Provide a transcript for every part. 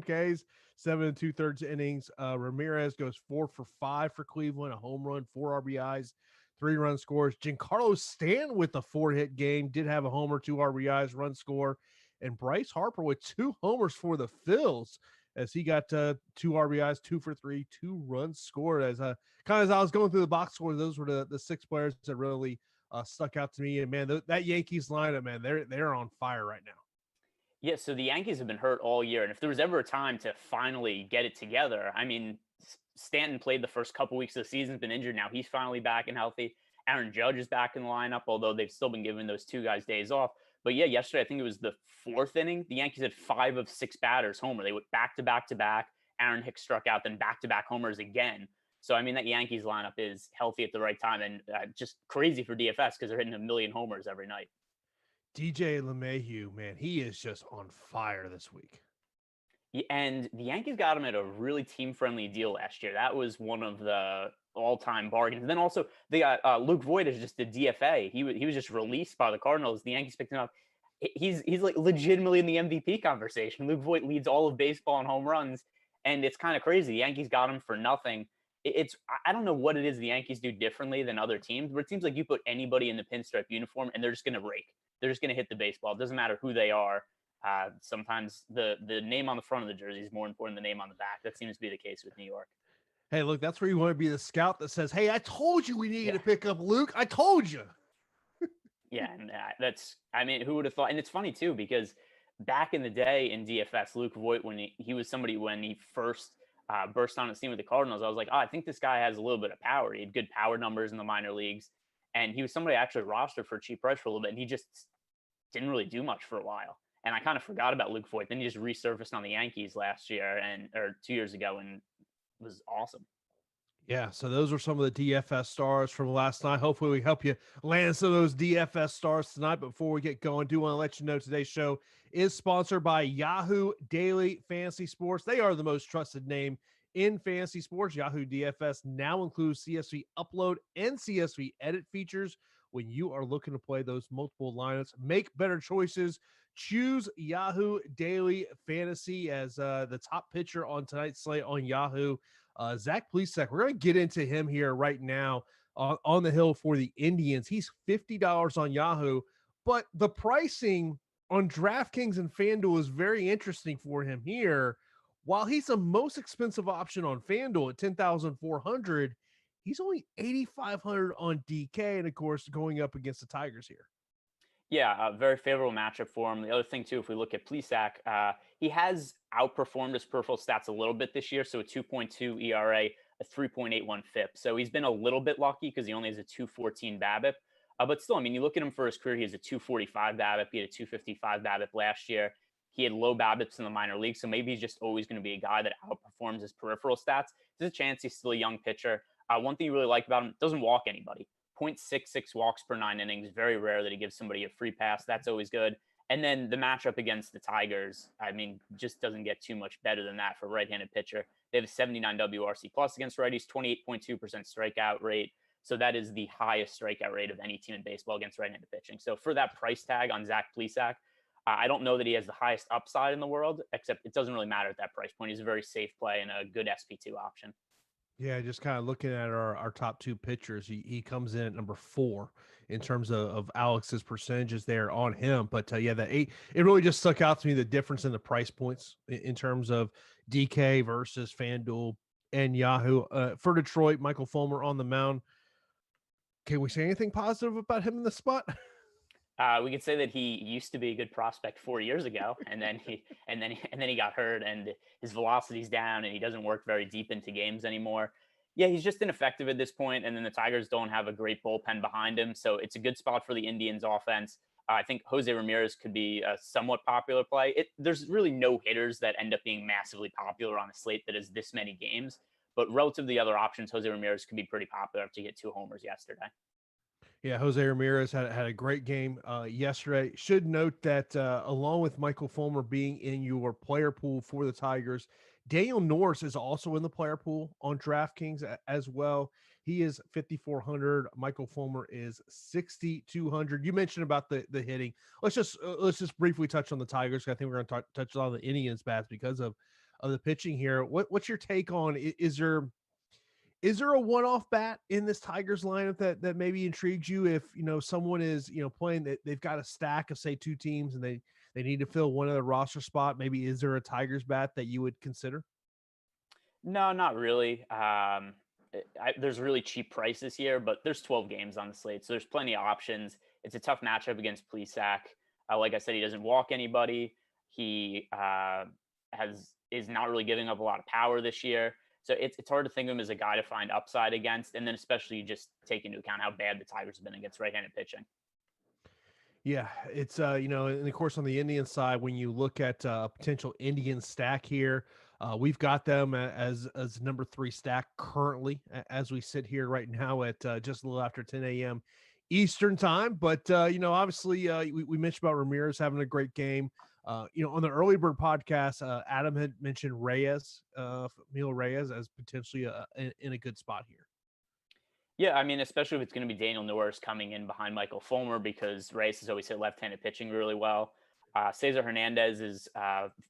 Ks, 7 2/3 innings. Ramirez goes 4 for 5 for Cleveland, a home run, 4 RBIs, 3 run scores. Giancarlo Stanton with a 4-hit game, did have a homer, 2 RBIs, run score. And Bryce Harper with 2 homers for the Phils as he got 2 RBIs, 2 for 3, 2 runs scored. As kind of as I was going through the box score, those were the 6 players that really stuck out to me. And man, that Yankees lineup, man, they're on fire right now. Yeah, so the Yankees have been hurt all year, and if there was ever a time to finally get it together, I mean, Stanton played the first couple weeks of the season, been injured. Now he's finally back and healthy. Aaron Judge is back in the lineup, although they've still been giving those two guys days off. But yeah, yesterday I think it was the fourth inning. The Yankees had 5 of 6 batters homer. They went back to back to back. Aaron Hicks struck out, then back to back homers again. So I mean, that Yankees lineup is healthy at the right time, and just crazy for DFS because they're hitting a million homers every night. DJ LeMahieu, man, he is just on fire this week. And the Yankees got him at a really team-friendly deal last year. That was one of the all-time bargains. And then also they got Luke Voigt as just a DFA. He was just released by the Cardinals. The Yankees picked him up. He's like legitimately in the MVP conversation. Luke Voigt leads all of baseball in home runs, and it's kind of crazy. The Yankees got him for nothing. I don't know what it is the Yankees do differently than other teams, but it seems like you put anybody in the pinstripe uniform and they're just going to rake. They're just going to hit the baseball. It doesn't matter who they are. Sometimes the name on the front of the jersey is more important than the name on the back. That seems to be the case with New York. Hey, look, that's where you want to be the scout that says, hey, I told you we needed to pick up Luke. I told you. Yeah, and I mean, who would have thought? And it's funny, too, because back in the day in DFS, Luke Voigt, when he was somebody when he first burst on the scene with the Cardinals, I was like, I think this guy has a little bit of power. He had good power numbers in the minor leagues. And he was somebody I actually rostered for a cheap price for a little bit. And he just didn't really do much for a while. And I kind of forgot about Luke Voigt. Then he just resurfaced on the Yankees last year or 2 years ago and was awesome. Yeah, so those were some of the DFS stars from last night. Hopefully we help you land some of those DFS stars tonight. But before we get going, I do want to let you know today's show is sponsored by Yahoo Daily Fantasy Sports. They are the most trusted name in fantasy sports. Yahoo DFS now includes CSV upload and CSV edit features. When you are looking to play those multiple lineups, make better choices. Choose Yahoo Daily Fantasy as the top pitcher on tonight's slate on Yahoo. Zach Plesac, we're going to get into him here right now on the hill for the Indians. He's $50 on Yahoo, but the pricing on DraftKings and FanDuel is very interesting for him here. While he's the most expensive option on FanDuel at $10,400, he's only $8,500 on DK, and of course, going up against the Tigers here. Yeah, a very favorable matchup for him. The other thing, too, if we look at Plesac, he has outperformed his peripheral stats a little bit this year. So a 2.2 ERA, a 3.81 FIP. So he's been a little bit lucky because he only has a 2.14 BABIP. But still, I mean, you look at him for his career, he has a 2.45 BABIP. He had a 2.55 BABIP last year. He had low BABIPs in the minor league. So maybe he's just always going to be a guy that outperforms his peripheral stats. There's a chance he's still a young pitcher. One thing you really like about him, doesn't walk anybody. 0.66 walks per 9 innings. Very rare that he gives somebody a free pass. That's always good. And then the matchup against the Tigers, I mean, just doesn't get too much better than that for a right-handed pitcher. They have a 79 WRC plus against righties, 28.2% strikeout rate. So that is the highest strikeout rate of any team in baseball against right-handed pitching. So for that price tag on Zach Plesac, I don't know that he has the highest upside in the world, except it doesn't really matter at that price point. He's a very safe play and a good SP2 option. Yeah, just kind of looking at our top two pitchers, he comes in at number 4 in terms of Alex's percentages there on him. But yeah, it really just stuck out to me, the difference in the price points in terms of DK versus FanDuel and Yahoo. For Detroit, Michael Fulmer on the mound. Can we say anything positive about him in the spot? We could say that he used to be a good prospect 4 years ago, and then he got hurt, and his velocity's down, and he doesn't work very deep into games anymore. Yeah, he's just ineffective at this point, and then the Tigers don't have a great bullpen behind him, so it's a good spot for the Indians' offense. I think Jose Ramirez could be a somewhat popular play. There's really no hitters that end up being massively popular on a slate that is this many games, but relative to the other options, Jose Ramirez could be pretty popular after he hit 2 homers yesterday. Yeah, Jose Ramirez had a great game yesterday. Should note that along with Michael Fulmer being in your player pool for the Tigers, Daniel Norris is also in the player pool on DraftKings as well. He is 5,400. Michael Fulmer is 6,200. You mentioned about the hitting. Let's just briefly touch on the Tigers. I think we're going to touch on the Indians bats because of of the pitching here. What's your take on, is there a one-off bat in this Tigers lineup that maybe intrigues you? If someone is playing that they've got a stack of say two teams and they need to fill one of the roster spot, maybe is there a Tigers bat that you would consider? No, not really. There's really cheap prices here, but there's 12 games on the slate, so there's plenty of options. It's a tough matchup against Plesac. Like I said, he doesn't walk anybody. He is not really giving up a lot of power this year. So it's hard to think of him as a guy to find upside against, and then especially just take into account how bad the Tigers have been against right-handed pitching. Yeah, it's and of course on the Indian side, when you look at potential Indian stack here, we've got them as number 3 stack currently as we sit here right now at just a little after 10 a.m. Eastern time. But obviously we mentioned about Ramirez having a great game. On the Early Bird podcast, Adam had mentioned Reyes, Mil Reyes, as potentially in a good spot here. Yeah, I mean, especially if it's going to be Daniel Norris coming in behind Michael Fulmer, because Reyes has always hit left-handed pitching really well. Cesar Hernandez is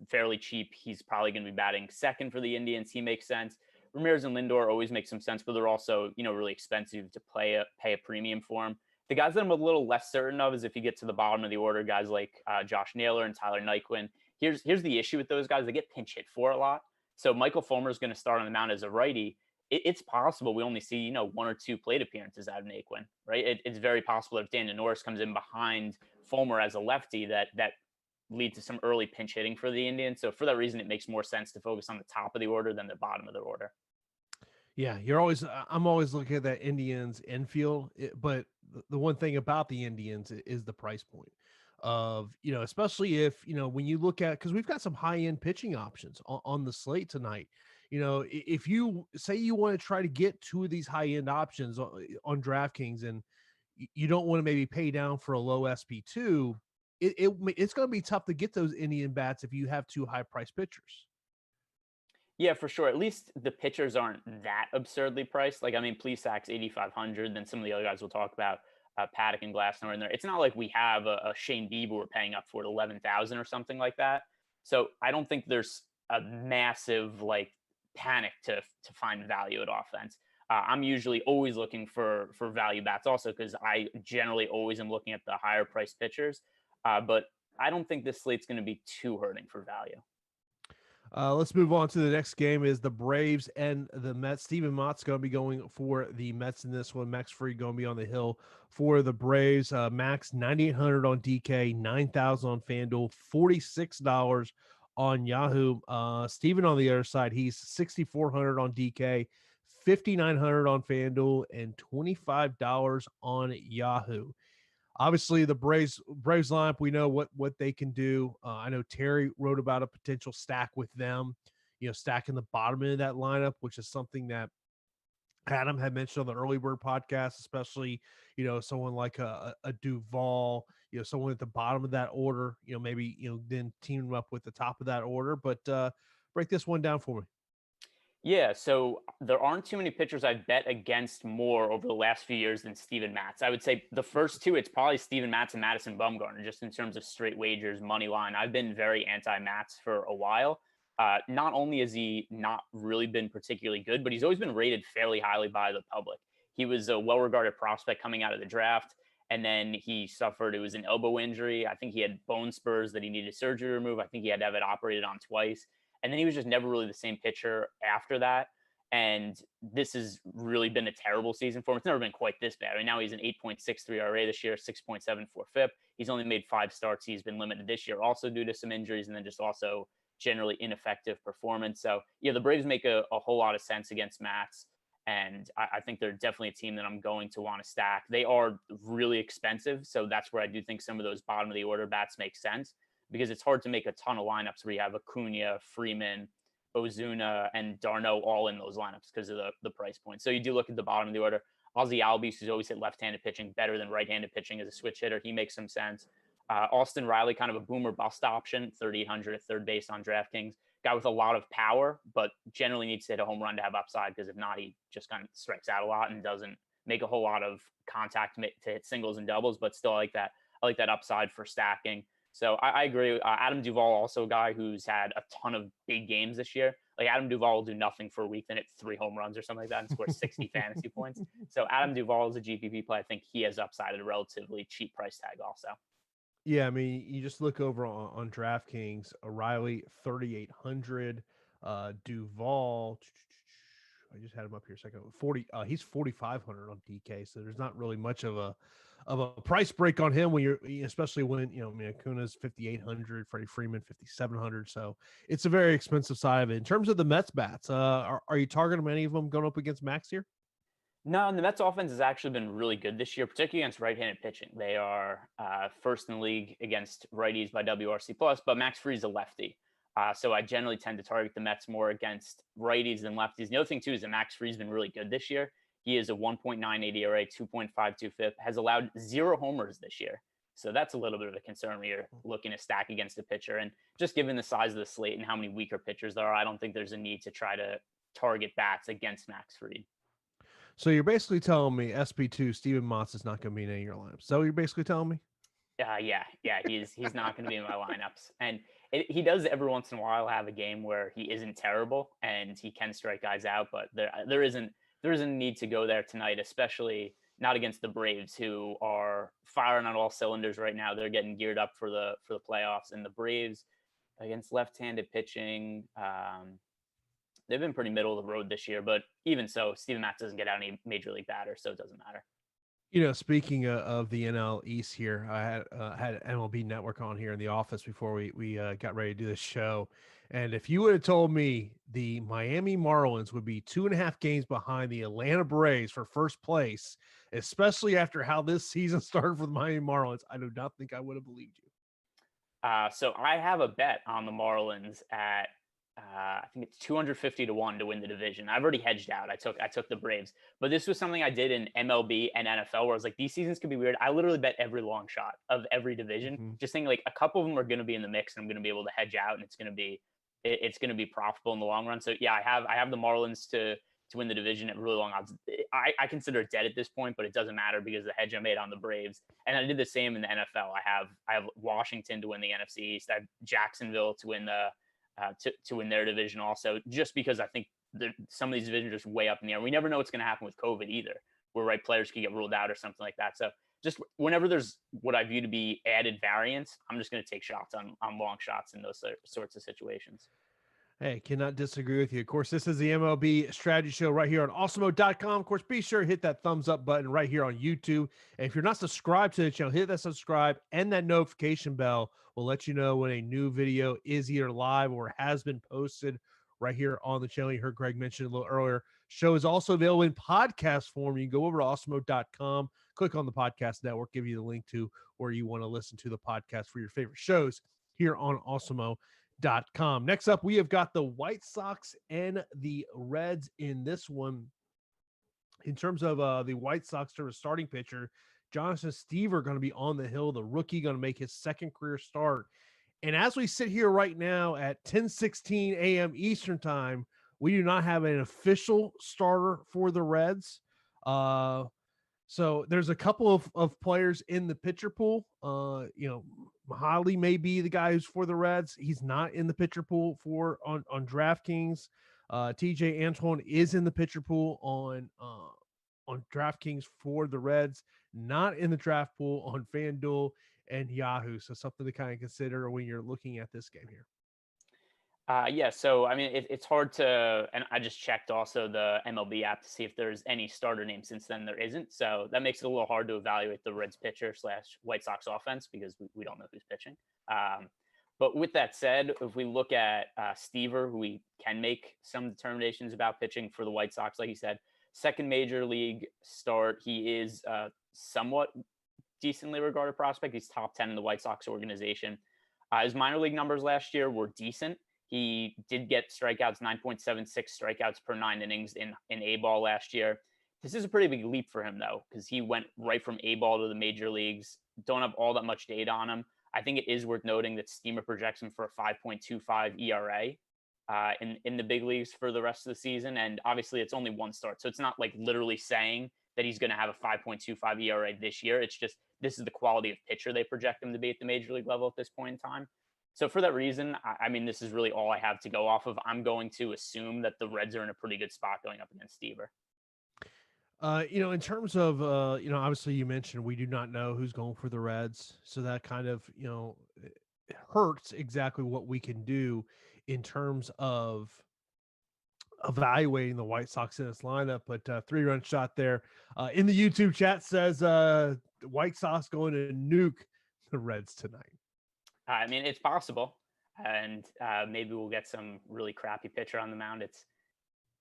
fairly cheap. He's probably going to be batting second for the Indians. He makes sense. Ramirez and Lindor always make some sense, but they're also, really expensive to pay a premium for them. The guys that I'm a little less certain of is if you get to the bottom of the order, guys like Josh Naylor and Tyler Nyquin. Here's the issue with those guys. They get pinch hit for a lot. So Michael Fulmer is going to start on the mound as a righty. It's possible we only see, 1 or 2 plate appearances out of Naquin, right? It's very possible that if Daniel Norris comes in behind Fulmer as a lefty, that lead to some early pinch hitting for the Indians. So for that reason, it makes more sense to focus on the top of the order than the bottom of the order. Yeah, I'm always looking at that Indians infield, but the one thing about the Indians is the price point of, especially if, when you look at, because we've got some high end pitching options on the slate tonight. If you say you want to try to get 2 of these high end options on DraftKings and you don't want to maybe pay down for a low SP2, it's going to be tough to get those Indian bats if you have 2 high price pitchers. Yeah, for sure. At least the pitchers aren't that absurdly priced. Like, I mean, Plesac's 8,500. Then some of the other guys we'll talk about, Paddock and Glasnow in there. It's not like we have a Shane Bieber we're paying up for at 11,000 or something like that. So I don't think there's a massive panic to find value at offense. I'm usually always looking for value bats also, because I generally always am looking at the higher priced pitchers. But I don't think this slate's going to be too hurting for value. Let's move on to the next game. Is the Braves and the Mets. Steven Mott's going to be going for the Mets in this one. Max Fried going to be on the hill for the Braves. Max 9,800 on DK, 9,000 on FanDuel, $46 on Yahoo. Steven on the other side, he's 6,400 on DK, 5,900 on FanDuel, and $25 on Yahoo. Obviously, the Braves lineup, we know what they can do. I know Terry wrote about a potential stack with them, stacking the bottom end of that lineup, which is something that Adam had mentioned on the Early Bird podcast, especially, someone like a Duvall, someone at the bottom of that order, maybe, then team them up with the top of that order. But break this one down for me. Yeah, so there aren't too many pitchers I've bet against more over the last few years than Steven Matz. I would say the first 2, it's probably Steven Matz and Madison Bumgarner, just in terms of straight wagers, money line. I've been very anti-Matz for a while. Not only has he not really been particularly good, but he's always been rated fairly highly by the public. He was a well-regarded prospect coming out of the draft, and then he suffered, it was an elbow injury. I think he had bone spurs that he needed surgery to remove. I think he had to have it operated on twice. And then he was just never really the same pitcher after that. And this has really been a terrible season for him. It's never been quite this bad. I mean, now he's an 8.63 ERA this year, 6.74 FIP. He's only made 5 starts. He's been limited this year also due to some injuries, and then just also generally ineffective performance. So, yeah, the Braves make a whole lot of sense against Mats. And I think they're definitely a team that I'm going to want to stack. They are really expensive. So that's where I do think some of those bottom of the order bats make sense, because it's hard to make a ton of lineups where you have Acuna, Freeman, Ozuna, and d'Arnaud all in those lineups because of the price point. So you do look at the bottom of the order. Ozzy Albies, who's always hit left-handed pitching better than right-handed pitching as a switch hitter. He makes some sense. Austin Riley, kind of a boomer bust option, 3,800 at third base on DraftKings. Guy with a lot of power, but generally needs to hit a home run to have upside, because if not, he just kind of strikes out a lot and doesn't make a whole lot of contact to hit singles and doubles, but still I like that upside for stacking. So I agree. Adam Duvall, also a guy who's had a ton of big games this year. Like Adam Duvall will do nothing for a week, then hit 3 home runs or something like that and score 60 fantasy points. So Adam Duvall is a GPP play. I think he has upside at a relatively cheap price tag also. Yeah, I mean, you just look over on DraftKings, O'Reilly 3,800, Duvall. I just had him up here a second. 40. He's 4,500 on DK. So there's not really much of a price break on him when you're, especially when I mean, Acuna's 5,800, Freddie Freeman 5,700. So it's a very expensive side of it. In terms of the Mets bats, are you targeting any of them going up against Max here? No, and the Mets offense has actually been really good this year, particularly against right-handed pitching. They are first in the league against righties by WRC plus, but Max Fried's a lefty. So I generally tend to target the Mets more against righties than lefties. The other thing too is that Max Fried's been really good this year. He is a 1.98 ERA, 2.52 FIP, has allowed 0 homers this year. So that's a little bit of a concern when you're looking to stack against a pitcher. And just given the size of the slate and how many weaker pitchers there are, I don't think there's a need to try to target bats against Max Fried. So you're basically telling me SP2 Steven Motts is not going to be in any of your lineups. So you're basically telling me? Yeah. He's not going to be in my lineups, and he does every once in a while have a game where he isn't terrible and he can strike guys out, but there isn't a need to go there tonight, especially not against the Braves, who are firing on all cylinders right now. They're getting geared up for the playoffs, and the Braves against left-handed pitching. They've been pretty middle of the road this year, but even so, Steven Matz doesn't get out any major league batters, so it doesn't matter. Speaking of the NL East here, I had MLB Network on here in the office before we got ready to do this show. And if you would have told me the Miami Marlins would be 2.5 games behind the Atlanta Braves for first place, especially after how this season started for the Miami Marlins, I do not think I would have believed you. So I have a bet on the Marlins at I think it's 250-1 to win the division. I've already hedged out. I took the Braves, but this was something I did in MLB and NFL where I was like, these seasons could be weird. I literally bet every long shot of every division, just saying like a couple of them are going to be in the mix and I'm going to be able to hedge out and it's going to be profitable in the long run. So yeah, I have the Marlins to win the division at really long odds. I consider it dead at this point, but it doesn't matter because the hedge I made on the Braves, and I did the same in the NFL. I have Washington to win the NFC East. I have Jacksonville to win to win their division also, just because I think some of these divisions are just way up in the air. We never know what's going to happen with COVID either, where players could get ruled out or something like that. So just whenever there's what I view to be added variance, I'm just going to take shots on long shots in those sorts of situations. Hey, cannot disagree with you. Of course, this is the MLB Strategy Show right here on Awesemo.com. Of course, be sure to hit that thumbs up button right here on YouTube. And if you're not subscribed to the channel, hit that subscribe and that notification bell will let you know when a new video is either live or has been posted right here on the channel. You heard Greg mention a little earlier. Show is also available in podcast form. You can go over to Awesemo.com, click on the podcast network, give you the link to where you want to listen to the podcast for your favorite shows here on Awesemo.com. Next up, we have got the White Sox and the Reds in this one. In terms of the White Sox, to a starting pitcher, Jonathan Stever going to be on the hill, the rookie going to make his second career start. And as we sit here right now at 10:16 a.m. Eastern time, we do not have an official starter for the Reds. So there's a couple of players in the pitcher pool. Mahaly may be the guy who's for the Reds. He's not in the pitcher pool on DraftKings. TJ Antone is in the pitcher pool on DraftKings for the Reds, not in the draft pool on FanDuel and Yahoo. So something to kind of consider when you're looking at this game here. Yeah, so I mean, it's hard to, and I just checked also the MLB app to see if there's any starter name. Since then, there isn't. So that makes it a little hard to evaluate the Reds pitcher / White Sox offense because we don't know who's pitching. But with that said, if we look at Stever, who we can make some determinations about pitching for the White Sox, like you said, second major league start, he is somewhat decently regarded prospect. He's top 10 in the White Sox organization. His minor league numbers last year were decent. He did get strikeouts, 9.76 strikeouts per 9 innings in A-ball last year. This is a pretty big leap for him, though, because he went right from A-ball to the major leagues. Don't have all that much data on him. I think it is worth noting that Steamer projects him for a 5.25 ERA in the big leagues for the rest of the season. And obviously, it's only one start. So it's not like literally saying that he's going to have a 5.25 ERA this year. It's just this is the quality of pitcher they project him to be at the major league level at this point in time. So for that reason, I mean, this is really all I have to go off of. I'm going to assume that the Reds are in a pretty good spot going up against Stever. In terms of, obviously you mentioned we do not know who's going for the Reds. So that kind of, it hurts exactly what we can do in terms of evaluating the White Sox in this lineup. But 3-run shot there in the YouTube chat says White Sox going to nuke the Reds tonight. I mean, it's possible. And maybe we'll get some really crappy pitcher on the mound.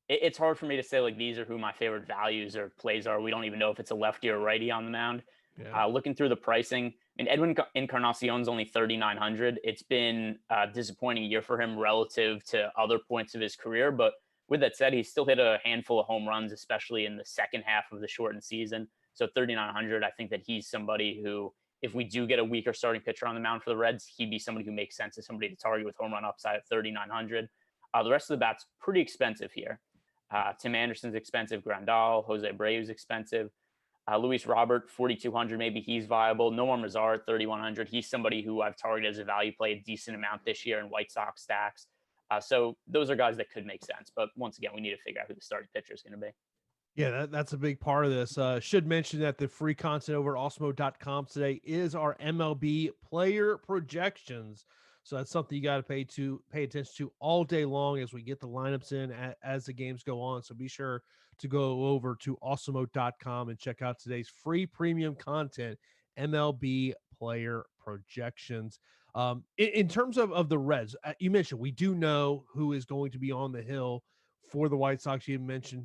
It's hard for me to say, like, these are who my favorite values or plays are. We don't even know if it's a lefty or righty on the mound. Yeah. Looking through the pricing, I mean, Edwin Encarnacion's only 3,900. It's been a disappointing year for him relative to other points of his career. But with that said, he still hit a handful of home runs, especially in the second half of the shortened season. So 3,900, I think that he's somebody who, if we do get a weaker starting pitcher on the mound for the Reds, he'd be somebody who makes sense as somebody to target with home run upside at 3,900. The rest of the bats pretty expensive here. Tim Anderson's expensive. Grandal, Jose Abreu's expensive. Luis Robert, 4,200. Maybe he's viable. Nomar Mazar at 3,100. He's somebody who I've targeted as a value play a decent amount this year in White Sox stacks. So those are guys that could make sense. But once again, we need to figure out who the starting pitcher is going to be. Yeah, that's a big part of this. Should mention that the free content over at awesemo.com today is our MLB player projections. So that's something you got to pay attention to all day long as we get the lineups in as the games go on. So be sure to go over to awesemo.com and check out today's free premium content, MLB player projections. In terms of the Reds, you mentioned we do know who is going to be on the hill for the White Sox. You mentioned,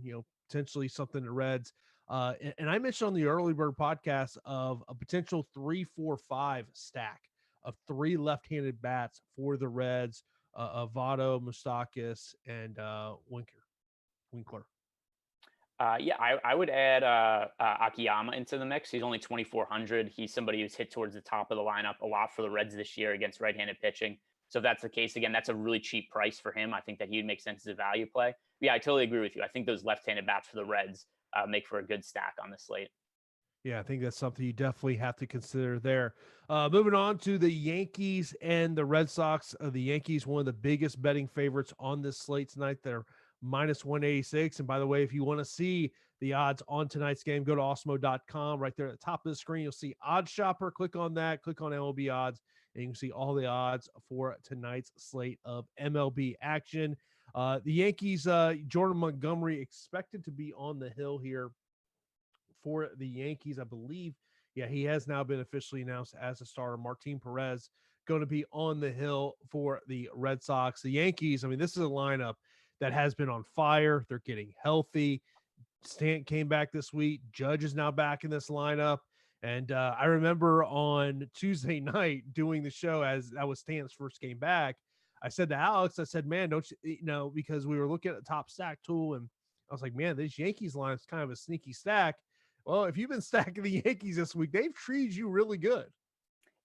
potentially something to Reds. And I mentioned on the Early Bird podcast of a potential 3-4-5 stack of 3 left-handed bats for the Reds, Votto, Moustakas, and Winkler. Yeah, I would add Akiyama into the mix. He's only 2,400. He's somebody who's hit towards the top of the lineup a lot for the Reds this year against right-handed pitching. So if that's the case, again, that's a really cheap price for him. I think that he would make sense as a value play. Yeah, I totally agree with you. I think those left-handed bats for the Reds make for a good stack on the slate. Yeah, I think that's something you definitely have to consider there. Moving on to the Yankees and the Red Sox. The Yankees, one of the biggest betting favorites on this slate tonight. They're minus 186. And by the way, if you want to see the odds on tonight's game, go to awesemo.com. Right there at the top of the screen, you'll see Odds Shopper. Click on that. Click on MLB odds, and you can see all the odds for tonight's slate of MLB action. The Yankees, Jordan Montgomery expected to be on the hill here for the Yankees, I believe. Yeah, he has now been officially announced as a starter. Martin Perez going to be on the hill for the Red Sox. The Yankees, I mean, this is a lineup that has been on fire. They're getting healthy. Stanton came back this week. Judge is now back in this lineup. And I remember on Tuesday night doing the show as that was Stanton's first game back. I said to Alex, I said, man, don't you, because we were looking at the top stack tool, and I was like, man, this Yankees line is kind of a sneaky stack. Well, if you've been stacking the Yankees this week, they've treated you really good.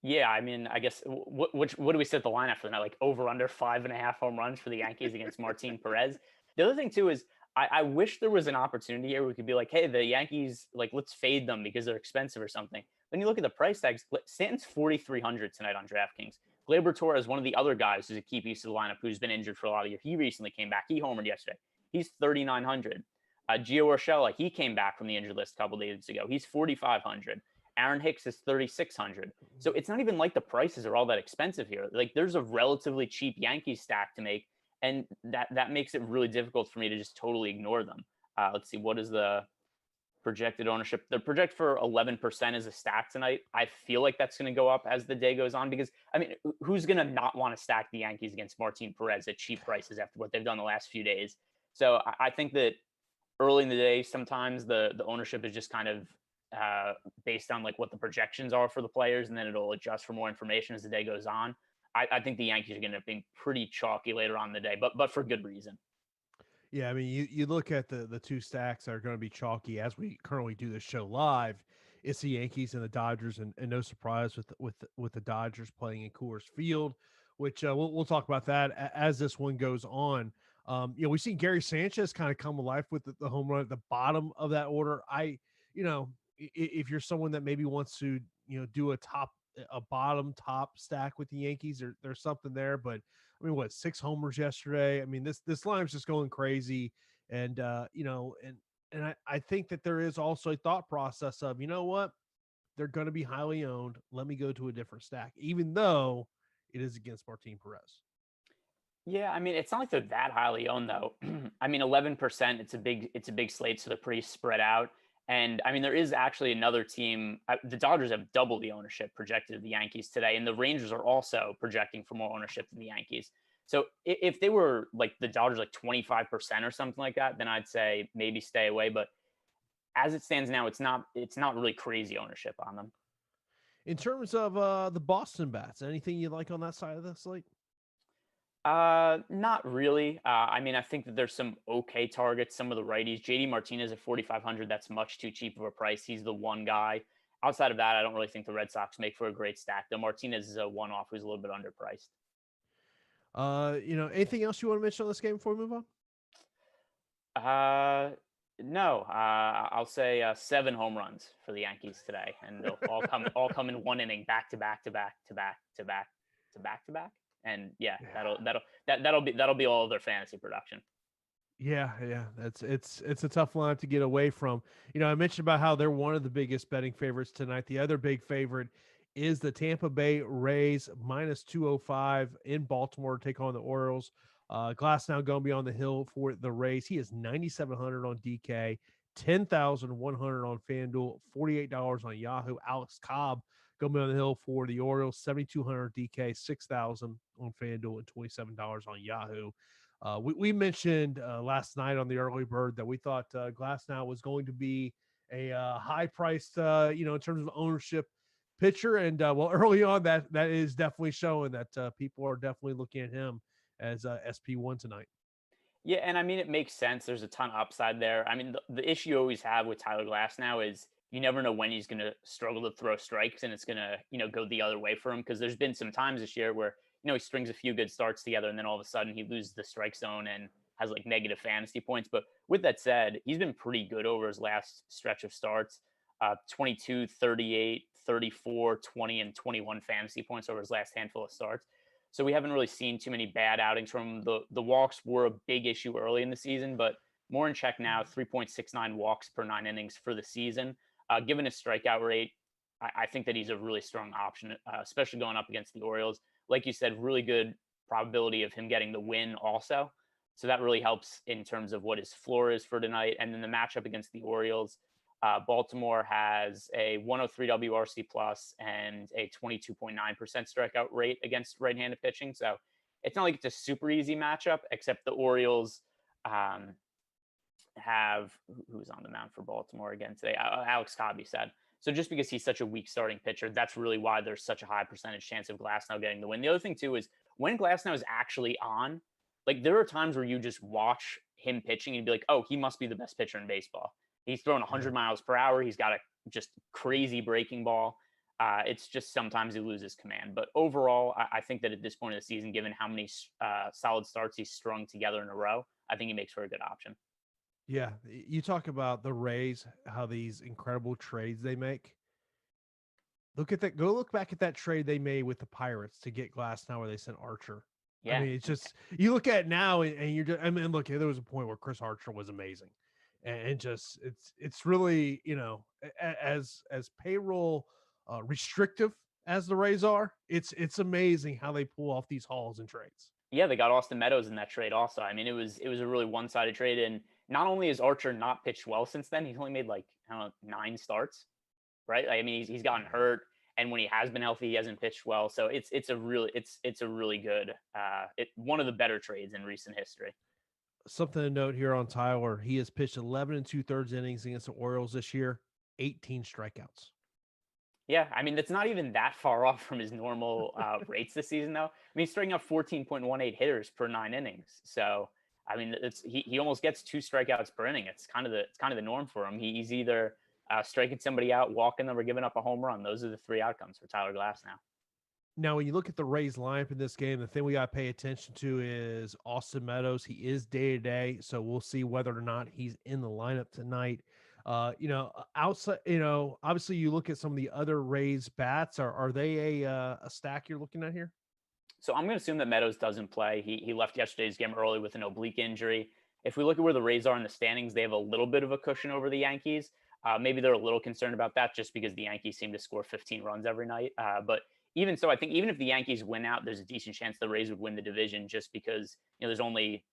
Yeah, I mean, I guess what do we set the line after that? Like over under 5.5 home runs for the Yankees against Martin Perez. The other thing too is I wish there was an opportunity here where we could be like, hey, the Yankees, like, let's fade them because they're expensive or something. When you look at the price tags, Stanton's 4,300 tonight on DraftKings. Gleyber Torres, one of the other guys who's a key piece of the lineup who's been injured for a lot of years. He recently came back. He homered yesterday. He's 3,900. Gio Urshela, he came back from the injured list a couple days ago. He's 4,500. Aaron Hicks is 3,600. So it's not even like the prices are all that expensive here. Like, there's a relatively cheap Yankees stack to make, and that makes it really difficult for me to just totally ignore them. Let's see, what is the projected ownership? The project for 11% is a stack tonight. I feel like that's going to go up as the day goes on because, I mean, who's going to not want to stack the Yankees against Martin Perez at cheap prices after what they've done the last few days? So I think that early in the day, sometimes the ownership is just kind of based on like what the projections are for the players, and then it'll adjust for more information as the day goes on. I think the Yankees are going to be pretty chalky later on in the day, but for good reason. Yeah, I mean, you look at the two stacks that are going to be chalky as we currently do this show live. It's the Yankees and the Dodgers, and no surprise with the Dodgers playing in Coors Field, which we'll talk about that as this one goes on. We've seen Gary Sanchez kind of come to life with the home run at the bottom of that order. If you're someone that maybe wants to do a bottom top stack with the Yankees. There's something there, but I mean, what, 6 homers yesterday? I mean, this line's just going crazy, and I think that there is also a thought process of, you know what, they're going to be highly owned. Let me go to a different stack, even though it is against Martin Perez. Yeah, I mean, it's not like they're that highly owned though. I mean, 11%, it's a big slate, so they're pretty spread out. And I mean, there is actually another team. The Dodgers have double the ownership projected of the Yankees today, and the Rangers are also projecting for more ownership than the Yankees. So if they were like the Dodgers, like 25% or something like that, then I'd say maybe stay away. But as it stands now, it's not really crazy ownership on them. In terms of the Boston bats, anything you like on that side of the slate? Not really. I mean, I think that there's some okay targets. Some of the righties, JD Martinez at 4,500. That's much too cheap of a price. He's the one guy. Outside of that, I don't really think the Red Sox make for a great stack. Though Martinez is a one-off who's a little bit underpriced. Anything else you want to mention on this game before we move on? No. I'll say 7 home runs for the Yankees today, and they'll all come in one inning, back to back to back to back to back to back to back. And yeah, that'll be all of their fantasy production. Yeah, it's a tough line to get away from. I mentioned about how they're one of the biggest betting favorites tonight. The other big favorite is the Tampa Bay Rays -205 in Baltimore to take on the Orioles. Glass now going to be on the hill for the Rays. He is 9,700 on DK, 10,100 on FanDuel, $48 on Yahoo. Alex Cobb going to be on the hill for the Orioles, 7,200 DK, 6,000 on FanDuel, and $27 on Yahoo. We mentioned last night on the early bird that we thought Glasnow was going to be a high-priced, in terms of ownership pitcher, and early on that is definitely showing that people are definitely looking at him as SP1 tonight. Yeah, and I mean, it makes sense. There's a ton of upside there. I mean, the issue you always have with Tyler Glasnow is you never know when he's going to struggle to throw strikes, and it's going to, go the other way for him, because there's been some times this year where, he strings a few good starts together, and then all of a sudden he loses the strike zone and has like negative fantasy points. But with that said, he's been pretty good over his last stretch of starts. 22, 38, 34, 20, and 21 fantasy points over his last handful of starts. So we haven't really seen too many bad outings from him. The walks were a big issue early in the season, but more in check now. 3.69 walks per 9 innings for the season. Given his strikeout rate, I think that he's a really strong option, especially going up against the Orioles. Like you said, really good probability of him getting the win also. So that really helps in terms of what his floor is for tonight. And then the matchup against the Orioles, Baltimore has a 103 WRC plus and a 22.9% strikeout rate against right-handed pitching. So it's not like it's a super easy matchup, except the Orioles have who's on the mound for Baltimore again today. Alex Cobb, you said. So just because he's such a weak starting pitcher, that's really why there's such a high percentage chance of Glasnow getting the win. The other thing too is when Glasnow is actually on, like there are times where you just watch him pitching and be like, oh, he must be the best pitcher in baseball. He's throwing 100 miles per hour. He's got a just crazy breaking ball. It's just sometimes he loses command. But overall, I think that at this point of the season, given how many solid starts he's strung together in a row, I think he makes for a good option. Yeah, you talk about the Rays, how these incredible trades they make. Look at that. Go look back at that trade they made with the Pirates to get Glasnow, where they sent Archer. Yeah. I mean, it's just, you look at it now and you're just, I mean, look, there was a point where Chris Archer was amazing, and just it's really, as payroll restrictive as the Rays are, it's amazing how they pull off these hauls and trades. Yeah, they got Austin Meadows in that trade also. I mean, it was a really one-sided trade, and not only has Archer not pitched well since then, he's only made like, I don't know, 9 starts, right? I mean, he's gotten hurt, and when he has been healthy, he hasn't pitched well. So it's a really good one of the better trades in recent history. Something to note here on Tyler: he has pitched 11 2/3 innings against the Orioles this year, 18 strikeouts. Yeah, I mean, that's not even that far off from his normal rates this season, though. I mean, he's striking out 14.18 hitters per 9 innings. So, I mean, he almost gets 2 strikeouts per inning. It's kind of the norm for him. He's either striking somebody out, walking them, or giving up a home run. Those are the 3 outcomes for Tyler Glasnow. Now, when you look at the Rays lineup in this game, the thing we got to pay attention to is Austin Meadows. He is day-to-day, so we'll see whether or not he's in the lineup tonight. Outside, obviously you look at some of the other Rays bats. Are they a stack you're looking at here? So I'm going to assume that Meadows doesn't play. He left yesterday's game early with an oblique injury. If we look at where the Rays are in the standings, they have a little bit of a cushion over the Yankees. Maybe they're a little concerned about that just because the Yankees seem to score 15 runs every night. But even so, I think even if the Yankees win out, there's a decent chance the Rays would win the division just because there's only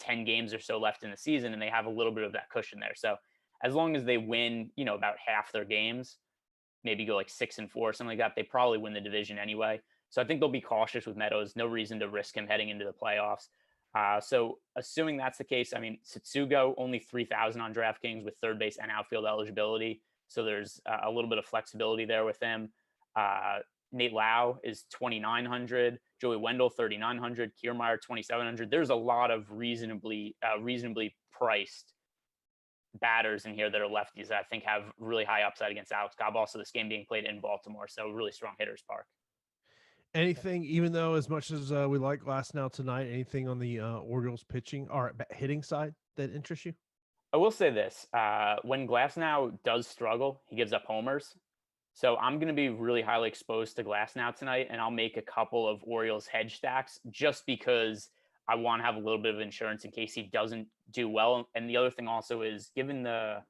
10 games or so left in the season and they have a little bit of that cushion there. So as long as they win, about half their games, maybe go like 6-4, something like that, they probably win the division anyway. So I think they'll be cautious with Meadows. No reason to risk him heading into the playoffs. So assuming that's the case, I mean, Satsugo only 3,000 on DraftKings with third base and outfield eligibility. So there's a little bit of flexibility there with him. Nate Lau is 2,900, Joey Wendell 3,900, Kiermaier 2,700. There's a lot of reasonably priced batters in here that are lefties that I think have really high upside against Alex Cobb. Also, this game being played in Baltimore, so really strong hitters park. Anything, even though as much as we like Glasnow tonight, anything on the Orioles pitching or hitting side that interests you? I will say this: when Glasnow does struggle, he gives up homers. So I'm going to be really highly exposed to Glasnow tonight, and I'll make a couple of Orioles hedge stacks just because I want to have a little bit of insurance in case he doesn't do well. And the other thing also is given the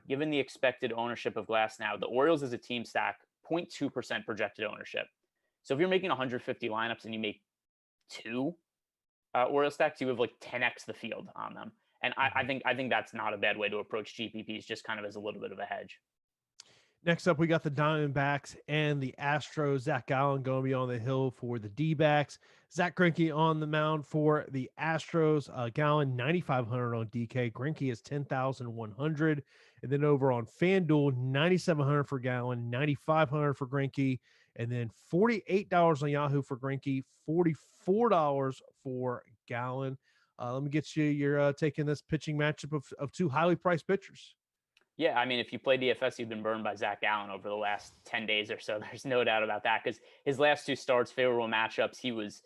expected ownership of Glasnow, the Orioles as a team stack 0.2% projected ownership. So if you're making 150 lineups and you make two Orioles stacks, you have like 10x the field on them. And I think that's not a bad way to approach GPPs, just kind of as a little bit of a hedge. Next up, we got the Diamondbacks and the Astros. Zach Gallen going to be on the hill for the D-backs. Zach Greinke on the mound for the Astros. Gallen 9,500 on DK. Greinke is 10,100. And then over on FanDuel, 9,700 for Gallen, 9,500 for Greinke, and then $48 on Yahoo for Greinke, $44 for Gallen. Let me get you your taking this pitching matchup of two highly priced pitchers. Yeah, I mean, if you play DFS, you've been burned by Zach Gallen over the last 10 days or so. There's no doubt about that because his last two starts, favorable matchups, he was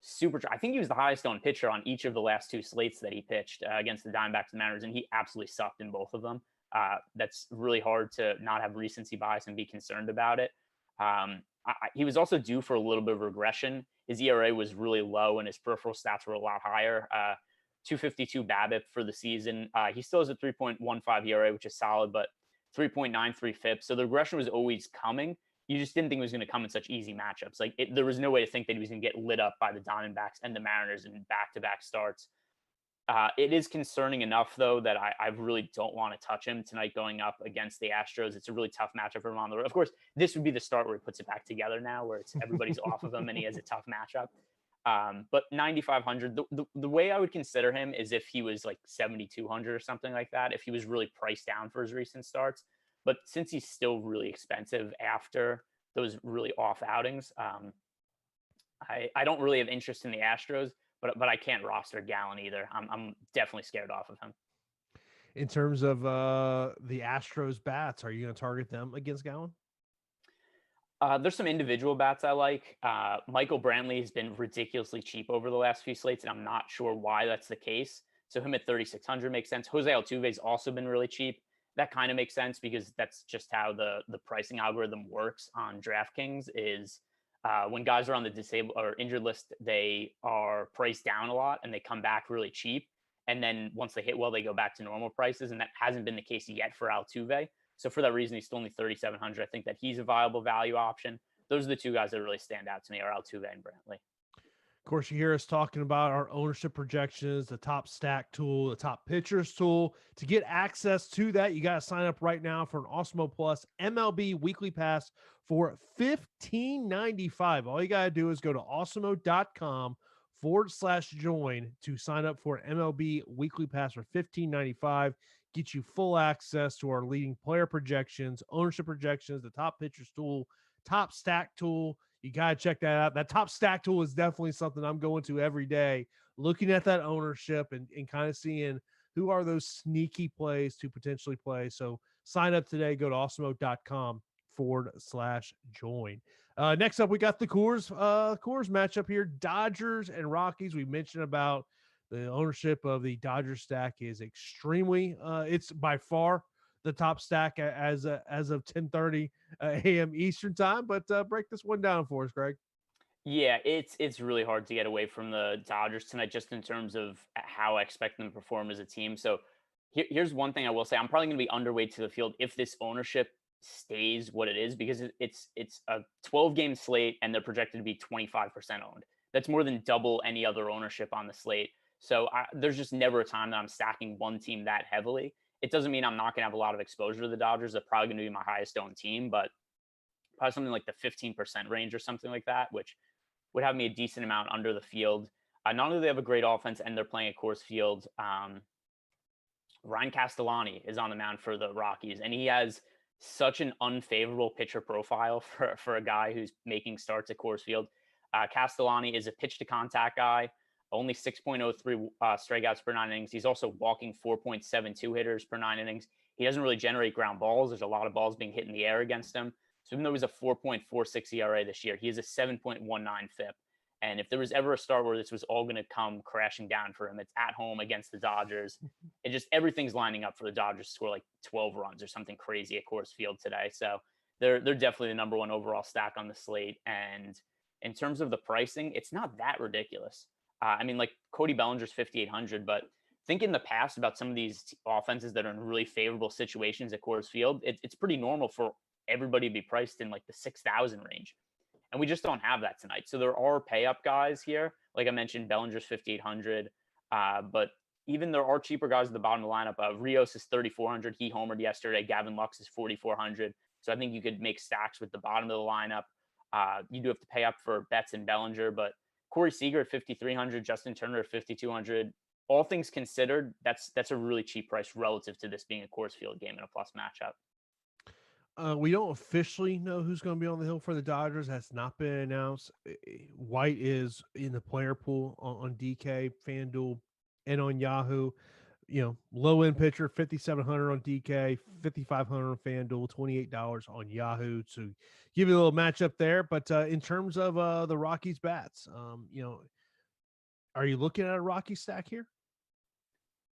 super. I think he was the highest owned pitcher on each of the last two slates that he pitched against the Diamondbacks and Mariners, and he absolutely sucked in both of them. That's really hard to not have recency bias and be concerned about it. He was also due for a little bit of regression. His ERA was really low, and his peripheral stats were a lot higher. 252 BABIP for the season. He still has a 3.15 ERA, which is solid, but 3.93 FIP. So the regression was always coming. You just didn't think it was going to come in such easy matchups. There was no way to think that he was going to get lit up by the Diamondbacks and the Mariners in back-to-back starts. It is concerning enough, though, that I really don't want to touch him tonight going up against the Astros. It's a really tough matchup for him on the road. Of course, this would be the start where he puts it back together now, where it's everybody's off of him and he has a tough matchup. But 9,500, the way I would consider him is if he was like 7,200 or something like that, if he was really priced down for his recent starts. But since he's still really expensive after those really off outings, I don't really have interest in the Astros, but I can't roster Gallen either. I'm definitely scared off of him. In terms of the Astros bats, are you going to target them against Gallen? There's some individual bats I like. Michael Brantley has been ridiculously cheap over the last few slates, and I'm not sure why that's the case. So him at 3,600 makes sense. Jose Altuve's also been really cheap. That kind of makes sense because that's just how the pricing algorithm works on DraftKings is when guys are on the disabled or injured list, they are priced down a lot and they come back really cheap. And then once they hit well, they go back to normal prices. And that hasn't been the case yet for Altuve. So for that reason, he's still only 3,700. I think that he's a viable value option. Those are the two guys that really stand out to me are Altuve and Brantley. Of course, you hear us talking about our ownership projections, the top stack tool, the top pitchers tool. To get access to that, you got to sign up right now for an Awesemo Plus MLB weekly pass for $15.95. All you got to do is go to awesemo.com/join to sign up for an MLB weekly pass for $15.95. Get you full access to our leading player projections, ownership projections, the top pitchers tool, top stack tool. You got to check that out. That top stack tool is definitely something I'm going to every day, looking at that ownership and kind of seeing who are those sneaky plays to potentially play. So sign up today. Go to awesemo.com/join. Next up, we got the Coors matchup here. Dodgers and Rockies. We mentioned about The ownership of the Dodgers stack is extremely. It's by far the top stack as of 10:30 a.m. Eastern time. But break this one down for us, Greg. Yeah, it's really hard to get away from the Dodgers tonight, just in terms of how I expect them to perform as a team. So here's one thing I will say: I'm probably going to be underweight to the field if this ownership stays what it is, because it's a 12 game slate and they're projected to be 25% owned. That's more than double any other ownership on the slate. So there's just never a time that I'm stacking one team that heavily. It doesn't mean I'm not going to have a lot of exposure to the Dodgers. They're probably going to be my highest owned team, but probably something like the 15% range or something like that, which would have me a decent amount under the field. Not only do they have a great offense and they're playing at Coors Field, Ryan Castellani is on the mound for the Rockies, and he has such an unfavorable pitcher profile for a guy who's making starts at Coors Field. Castellani is a pitch to contact guy, only 6.03 strikeouts per 9 innings. He's also walking 4.72 hitters per 9 innings. He doesn't really generate ground balls. There's a lot of balls being hit in the air against him. So even though he's a 4.46 ERA this year, he is a 7.19 FIP. And if there was ever a start where this was all going to come crashing down for him, it's at home against the Dodgers. It just, everything's lining up for the Dodgers to score like 12 runs or something crazy at Coors Field today. So they're definitely the number one overall stack on the slate. And in terms of the pricing, it's not that ridiculous. I mean, like Cody Bellinger's 5,800, but think in the past about some of these offenses that are in really favorable situations at Coors Field. It's pretty normal for everybody to be priced in like the 6,000 range. And we just don't have that tonight. So there are pay up guys here. Like I mentioned, Bellinger's 5,800. But even there are cheaper guys at the bottom of the lineup. Rios is 3,400. He homered yesterday. Gavin Lux is 4,400. So I think you could make stacks with the bottom of the lineup. You do have to pay up for Betts and Bellinger, but Corey Seager at 5,300, Justin Turner at 5,200. All things considered, that's a really cheap price relative to this being a Coors Field game and a plus matchup. We don't officially know who's going to be on the hill for the Dodgers. That's not been announced. White is in the player pool on DK, FanDuel, and on Yahoo. You know, low end pitcher, 5,700 on DK, 5,500 on FanDuel, $28 on Yahoo to give you a little matchup there. But in terms of the Rockies bats, you know, are you looking at a Rocky stack here?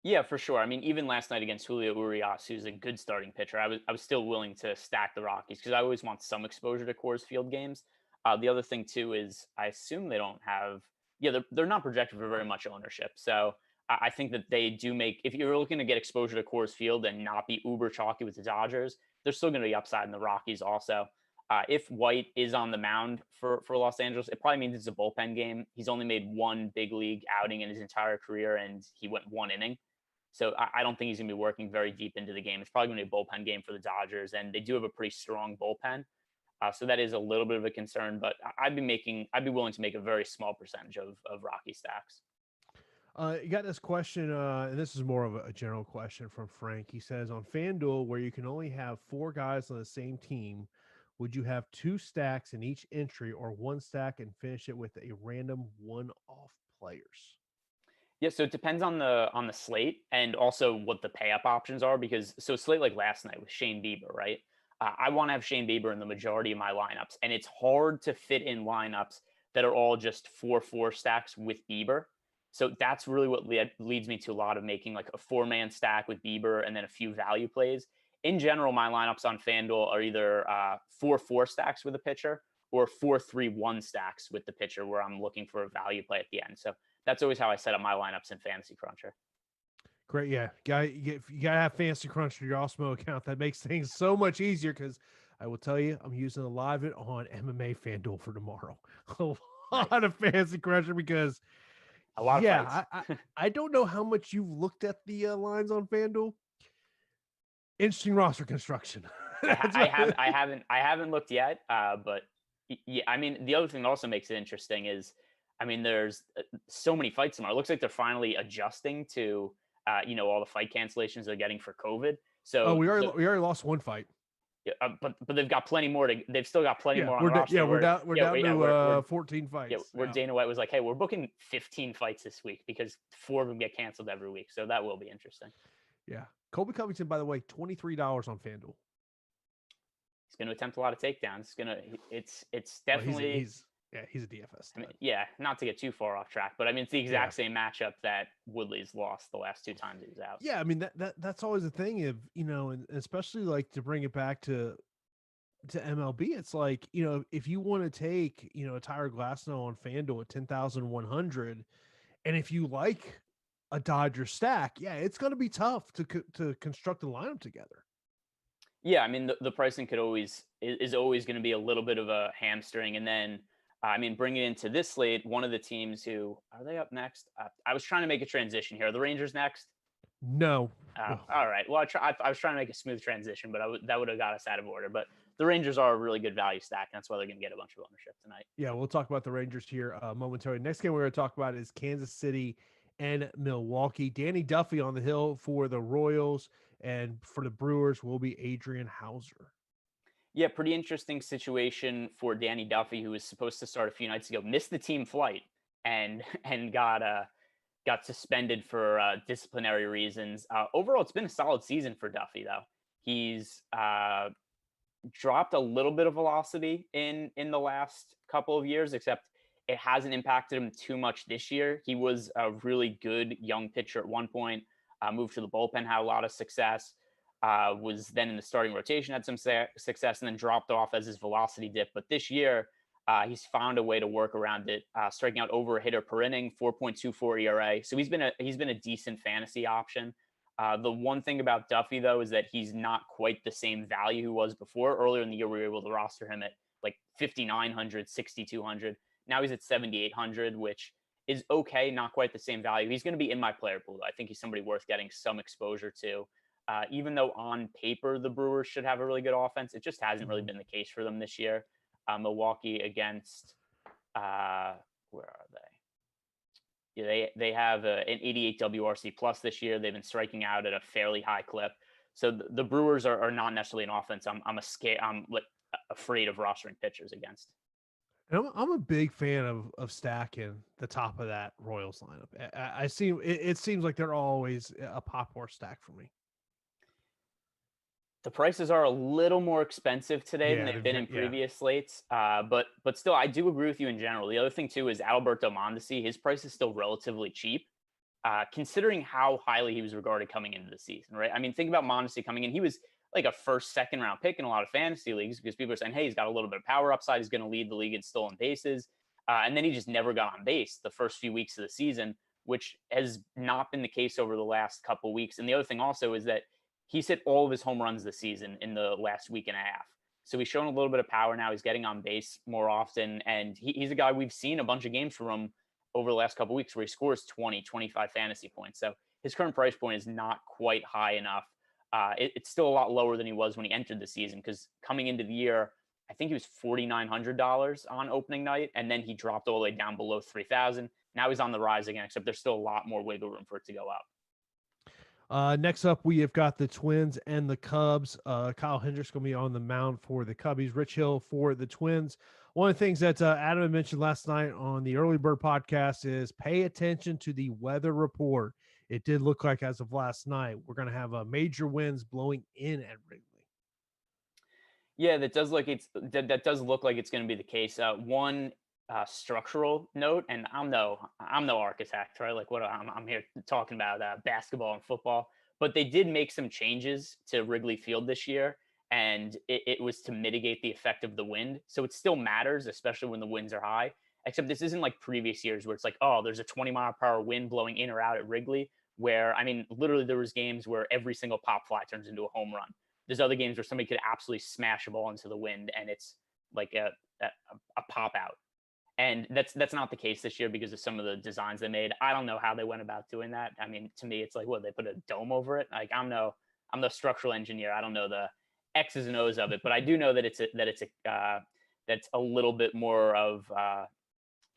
Yeah, for sure. I mean, even last night against Julio Urias, who's a good starting pitcher, I was still willing to stack the Rockies because I always want some exposure to Coors Field games. The other thing too is I assume they don't have. Yeah, they're not projected for very much ownership, so I think that they do make. If you're looking to get exposure to Coors Field and not be uber chalky with the Dodgers, there's still going to be upside in the Rockies also. If White is on the mound for Los Angeles, it probably means it's a bullpen game. He's only made one big league outing in his entire career, and he went 1 inning. So I don't think he's going to be working very deep into the game. It's probably going to be a bullpen game for the Dodgers, and they do have a pretty strong bullpen. So that is a little bit of a concern, but I'd be willing to make a very small percentage of Rocky stacks. You got this question, and this is more of a general question from Frank. He says, on FanDuel, where you can only have 4 guys on the same team, would you have 2 stacks in each entry or 1 stack and finish it with a random one-off players? Yeah, so it depends on the slate and also what the pay up options are, because so slate like last night with Shane Bieber, right? I want to have Shane Bieber in the majority of my lineups, and it's hard to fit in lineups that are all just 4-4 stacks with Bieber. So that's really what leads me to a lot of making like a 4-man stack with Bieber and then a few value plays. In general, my lineups on FanDuel are either 4-4 stacks with a pitcher or 4-3-1 stacks with the pitcher, where I'm looking for a value play at the end. So that's always how I set up my lineups in Fantasy Cruncher. Great, yeah. You gotta have Fantasy Cruncher your Awesemo account. That makes things so much easier because I will tell you, I'm using a live it on MMA FanDuel for tomorrow. A lot of Fantasy Cruncher because a lot of fights. I don't know how much you've looked at the lines on FanDuel. Interesting roster construction. I haven't looked yet, but yeah, I mean, the other thing that also makes it interesting is, I mean, there's so many fights tomorrow. It looks like they're finally adjusting to, all the fight cancellations they're getting for COVID. So we already lost 1 fight. Yeah, but they've got plenty more they've still got plenty more on the roster. We're down to 14 fights. Yeah, where Dana White was like, hey, we're booking 15 fights this week because 4 of them get canceled every week. So that will be interesting. Yeah. Colby Covington, by the way, $23 on FanDuel. He's going to attempt a lot of takedowns. It's definitely Yeah, he's a DFS. I mean, yeah, not to get too far off track, but I mean, it's the exact same matchup that Woodley's lost the last 2 times he was out. Yeah, I mean that's always the thing. If and especially like to bring it back to MLB, it's like if you want to take a Tyler Glasnow on FanDuel at 10,100, and if you like a Dodger stack, yeah, it's going to be tough to construct a lineup together. Yeah, I mean, the pricing is always going to be a little bit of a hamstring, and then I mean, bringing it into this slate, one of the teams who are they up next? I was trying to make a transition here. Are the Rangers next? No. All right. Well, I was trying to make a smooth transition, but that would have got us out of order. But the Rangers are a really good value stack, and that's why they're going to get a bunch of ownership tonight. Yeah, we'll talk about the Rangers here momentarily. Next game we're going to talk about is Kansas City and Milwaukee. Danny Duffy on the hill for the Royals, and for the Brewers will be Adrian Hauser. Yeah, pretty interesting situation for Danny Duffy, who was supposed to start a few nights ago, missed the team flight and got suspended for disciplinary reasons. Overall, it's been a solid season for Duffy, though. He's dropped a little bit of velocity in the last couple of years, except it hasn't impacted him too much this year. He was a really good young pitcher at one point, moved to the bullpen, had a lot of success. Was then in the starting rotation, had some success, and then dropped off as his velocity dipped. But this year, he's found a way to work around it, striking out over a hitter per inning, 4.24 ERA. So he's been a decent fantasy option. The one thing about Duffy, though, is that he's not quite the same value he was before. Earlier in the year, we were able to roster him at like 5,900, 6,200. Now he's at 7,800, which is okay, not quite the same value. He's going to be in my player pool. I think he's somebody worth getting some exposure to. Even though on paper the Brewers should have a really good offense, it just hasn't really been the case for them this year. Milwaukee against where are they? Yeah, they have an 88 WRC plus this year. They've been striking out at a fairly high clip. So the Brewers are not necessarily an offense I'm afraid of rostering pitchers against. And I'm a big fan of stacking the top of that Royals lineup. I see it seems like they're always a pop or stack for me. The prices are a little more expensive today than they've been in previous slates. But still, I do agree with you in general. The other thing, too, is Alberto Mondesi. His price is still relatively cheap, considering how highly he was regarded coming into the season, right? I mean, think about Mondesi coming in. He was like a first, second round pick in a lot of fantasy leagues because people are saying, hey, he's got a little bit of power upside. He's going to lead the league in stolen bases. And then he just never got on base the first few weeks of the season, which has not been the case over the last couple of weeks. And the other thing also is that he's hit all of his home runs this season in the last week and a half. So he's shown a little bit of power now. He's getting on base more often. And he's a guy we've seen a bunch of games from him over the last couple of weeks where he scores 20, 25 fantasy points. So his current price point is not quite high enough. It's still a lot lower than he was when he entered the season, because coming into the year, I think he was $4,900 on opening night. And then he dropped all the way down below 3,000. Now he's on the rise again, except there's still a lot more wiggle room for it to go up. Next up, we have got the Twins and the Cubs. Kyle Hendricks going to be on the mound for the Cubbies. Rich Hill for the Twins. One of the things that Adam had mentioned last night on the Early Bird podcast is pay attention to the weather report. It did look like as of last night, we're going to have major winds blowing in at Wrigley. Yeah, that does look like it's going to be the case. One structural note, and I'm no architect, right? Like I'm here talking about basketball and football, but they did make some changes to Wrigley Field this year, and it was to mitigate the effect of the wind. So it still matters, especially when the winds are high, except this isn't like previous years where it's like, oh, there's a 20-mile-per-hour wind blowing in or out at Wrigley, where, I mean, literally there was games where every single pop fly turns into a home run. There's other games where somebody could absolutely smash a ball into the wind and it's like a pop out. And that's not the case this year because of some of the designs they made. I don't know how they went about doing that. I mean, to me, it's like, what, they put a dome over it? Like, I'm no structural engineer. I don't know the X's and O's of it, but I do know that that's a little bit more of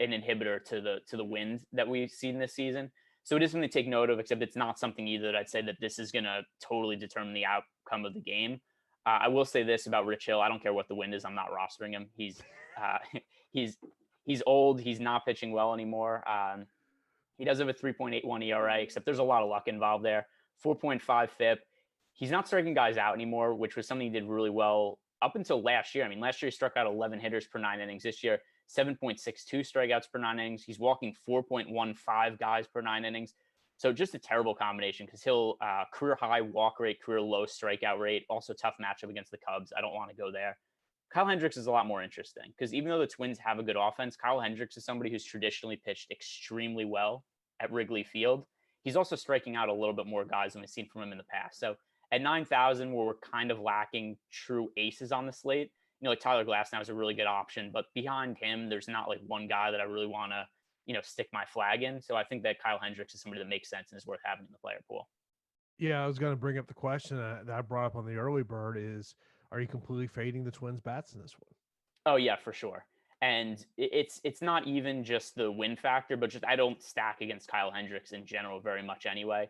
an inhibitor to the wind that we've seen this season. So it is something to take note of, except it's not something either that I'd say that this is going to totally determine the outcome of the game. I will say this about Rich Hill. I don't care what the wind is. I'm not rostering him. He's old. He's not pitching well anymore. He does have a 3.81 ERA, except there's a lot of luck involved there. 4.5 FIP. He's not striking guys out anymore, which was something he did really well up until last year. I mean, last year he struck out 11 hitters per 9 innings. This year, 7.62 strikeouts per 9 innings. He's walking 4.15 guys per 9 innings. So just a terrible combination because he'll career high walk rate, career low strikeout rate. Also tough matchup against the Cubs. I don't want to go there. Kyle Hendricks is a lot more interesting because even though the Twins have a good offense, Kyle Hendricks is somebody who's traditionally pitched extremely well at Wrigley Field. He's also striking out a little bit more guys than we've seen from him in the past. So at 9,000, where we're kind of lacking true aces on the slate, like Tyler Glasnow is a really good option, but behind him, there's not like one guy that I really want to, stick my flag in. So I think that Kyle Hendricks is somebody that makes sense and is worth having in the player pool. Yeah, I was going to bring up the question that I brought up on the early bird is, are you completely fading the Twins bats in this one? Oh yeah, for sure. And it's not even just the win factor, but just I don't stack against Kyle Hendricks in general very much anyway.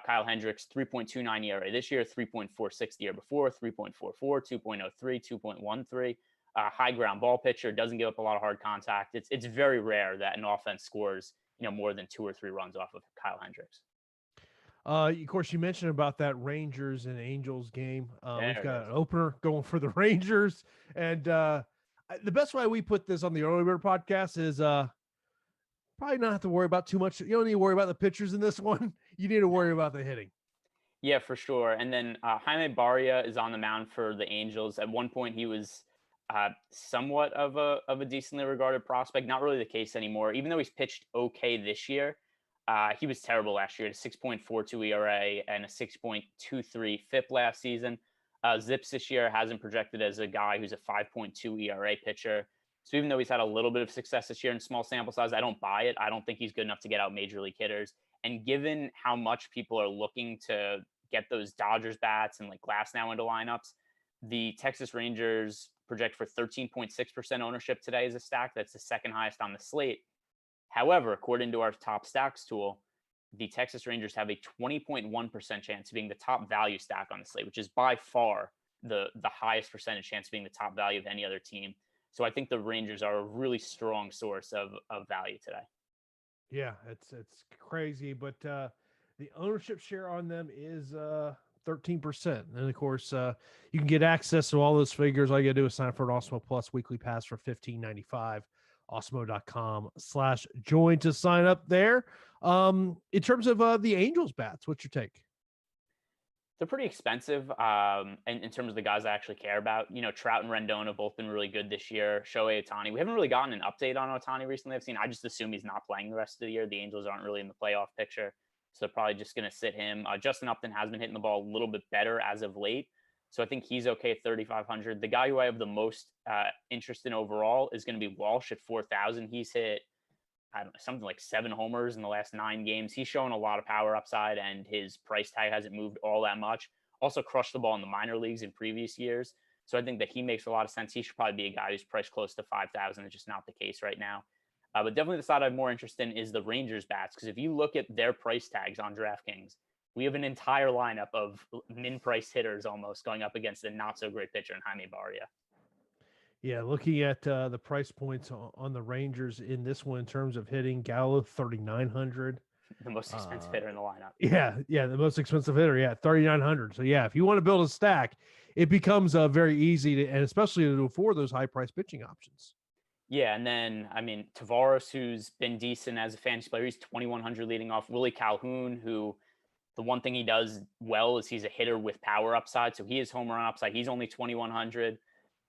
Kyle Hendricks, 3.29 ERA this year, 3.46 the year before, 3.44, 2.03, 2.13. High ground ball pitcher, doesn't give up a lot of hard contact. It's very rare that an offense scores more than 2 or 3 runs off of Kyle Hendricks. Of course, you mentioned about that Rangers and Angels game. We've got an It is. opener going for the Rangers, and the best way we put this on the Early Bird podcast is probably not have to worry about too much. You don't need to worry about the pitchers in this one. You need to worry about the hitting. Yeah, for sure. And then Jaime Barria is on the mound for the Angels. At one point, he was somewhat of a decently regarded prospect. Not really the case anymore. Even though he's pitched okay this year, he was terrible last year. At a 6.42 ERA and a 6.23 FIP last season. Zips this year hasn't projected as a guy who's a 5.2 ERA pitcher. So even though he's had a little bit of success this year in small sample size, I don't buy it. I don't think he's good enough to get out major league hitters. And given how much people are looking to get those Dodgers bats and like Glasnow into lineups, the Texas Rangers project for 13.6% ownership today as a stack. That's the second highest on the slate. However, according to our top stacks tool, the Texas Rangers have a 20.1% chance of being the top value stack on the slate, which is by far the highest percentage chance of being the top value of any other team. So I think the Rangers are a really strong source of value today. Yeah, it's crazy, but the ownership share on them is 13%. And of course, you can get access to all those figures. All you gotta do is sign up for an Awesemo Plus weekly pass for $15.95. Awesemo.com/join to sign up there. In terms of the Angels bats, what's your take? They're pretty expensive in terms of the guys I actually care about. Trout and Rendon have both been really good this year. Shohei Ohtani. We haven't really gotten an update on Ohtani recently. I just assume he's not playing the rest of the year. The Angels aren't really in the playoff picture, so they're probably just going to sit him. Justin Upton has been hitting the ball a little bit better as of late, so I think he's okay at 3,500. The guy who I have the most interest in overall is going to be Walsh at 4,000. He's hit something like 7 homers in the last 9 games. He's showing a lot of power upside, and his price tag hasn't moved all that much. Also crushed the ball in the minor leagues in previous years. So I think that he makes a lot of sense. He should probably be a guy who's priced close to 5,000. It's just not the case right now. But definitely the side I'm more interested in is the Rangers bats, because if you look at their price tags on DraftKings, we have an entire lineup of min-priced hitters almost going up against a not-so-great pitcher in Jaime Barria. Yeah, looking at the price points on the Rangers in this one in terms of hitting, Gallo 3,900. The most expensive hitter in the lineup. Yeah, the most expensive hitter. Yeah, 3,900. So yeah, if you want to build a stack, it becomes very easy to, and especially to afford those high price pitching options. Yeah, and then Tavares, who's been decent as a fantasy player, he's 2,100 leading off. Willie Calhoun, who the one thing he does well is he's a hitter with power upside, so he is home run upside. He's only 2,100.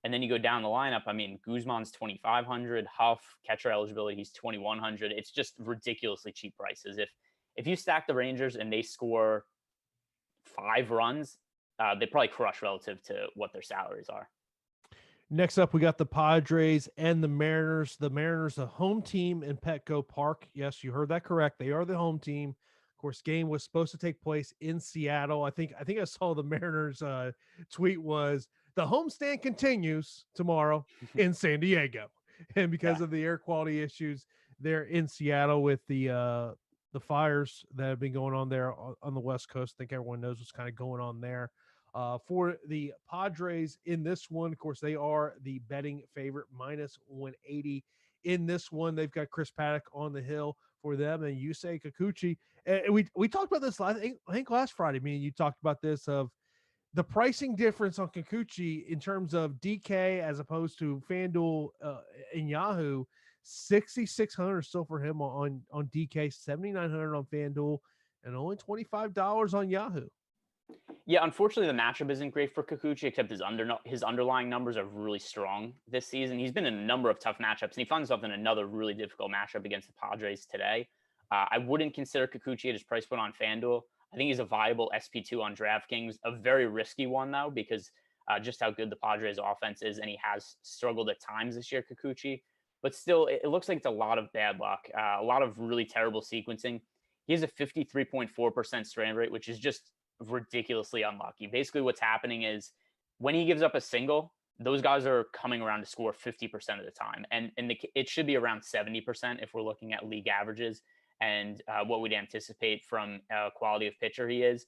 And then you go down the lineup. Guzman's 2,500. Huff, catcher eligibility, he's 2,100. It's just ridiculously cheap prices. If you stack the Rangers and they score 5 runs, they probably crush relative to what their salaries are. Next up, we got the Padres and the Mariners. The Mariners, a home team in Petco Park. Yes, you heard that correct. They are the home team. Of course, game was supposed to take place in Seattle. I think I saw the Mariners tweet was, the homestand continues tomorrow in San Diego. And because of the air quality issues there in Seattle with the fires that have been going on there on the West Coast, I think everyone knows what's kind of going on there. For the Padres in this one, of course, they are the betting favorite, minus 180 in this one. They've got Chris Paddock on the hill for them and Yusei Kikuchi. And we talked about this I think last Friday. You talked about this of the pricing difference on Kikuchi in terms of DK as opposed to FanDuel and Yahoo, 6,600 still for him on DK, 7,900 on FanDuel, and only $25 on Yahoo. Yeah, unfortunately, the matchup isn't great for Kikuchi, except his underlying numbers are really strong this season. He's been in a number of tough matchups, and he finds himself in another really difficult matchup against the Padres today. I wouldn't consider Kikuchi at his price point on FanDuel. I think he's a viable SP2 on DraftKings, a very risky one, though, because just how good the Padres offense is, and he has struggled at times this year, Kikuchi. But still, it looks like it's a lot of bad luck, a lot of really terrible sequencing. He has a 53.4% strand rate, which is just ridiculously unlucky. Basically, what's happening is when he gives up a single, those guys are coming around to score 50% of the time. And it should be around 70% if we're looking at league averages and what we'd anticipate from quality of pitcher he is.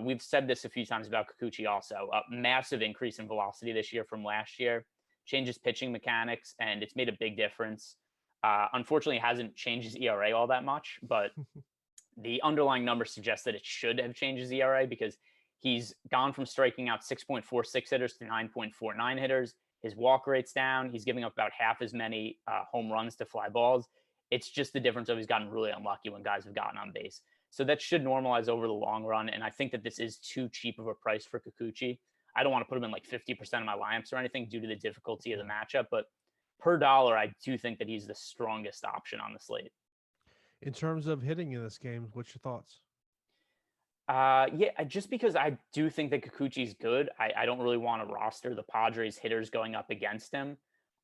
We've said this a few times about Kikuchi also. A massive increase in velocity this year from last year, changes pitching mechanics, and it's made a big difference. Unfortunately, it hasn't changed his ERA all that much, but the underlying numbers suggest that it should have changed his ERA because he's gone from striking out 6.46 hitters to 9.49 hitters. His walk rate's down. He's giving up about half as many home runs to fly balls. It's just the difference of he's gotten really unlucky when guys have gotten on base. So that should normalize over the long run. And I think that this is too cheap of a price for Kikuchi. I don't want to put him in like 50% of my lineups or anything due to the difficulty of the matchup, but per dollar, I do think that he's the strongest option on the slate. In terms of hitting in this game, what's your thoughts? Yeah, just because I do think that Kikuchi's good, I don't really want to roster the Padres hitters going up against him.